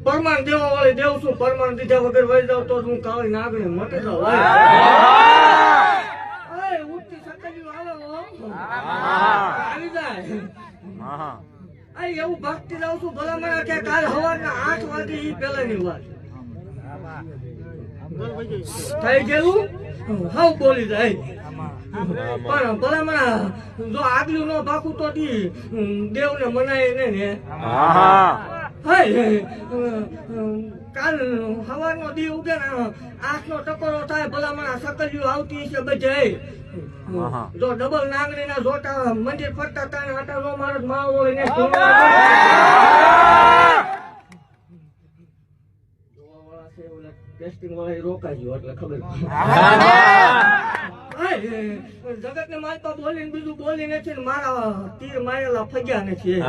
પરમાણ દેવા વાળી દેવ છું, પરમાણ દીધા વગર વહી જાવ તો હું કાળી નાગણી મટી જાવ. ઉઠતી સકલી આવે આવી જાય. એવું ભક્તિ લાવું છું ભલા મને કે કાલ સવારના 8 વાગે ઈ પેલાની વાત થઈ ગયું. હાવ બોલી જાય પણ ભલા મને જો આગલું નો બાકું તો દેવ ને મનાય ને કાલ સવારનો દી ઉગે ને 8 નો ટકોરો થાય ભલા મને સકલીઓ આવતી છે બધે. જો ડબલ નાંગણી ના જોટા મંદિર ફરતા તાને આટા નો મારત માવો હોય ને ટેસ્ટિંગ વાળા રોકાજો એટલે ખબર. જગત ને માલપા બોલીને બીજું બોલી નથી, મારા તીર મારેલા ફગ્યા નથી.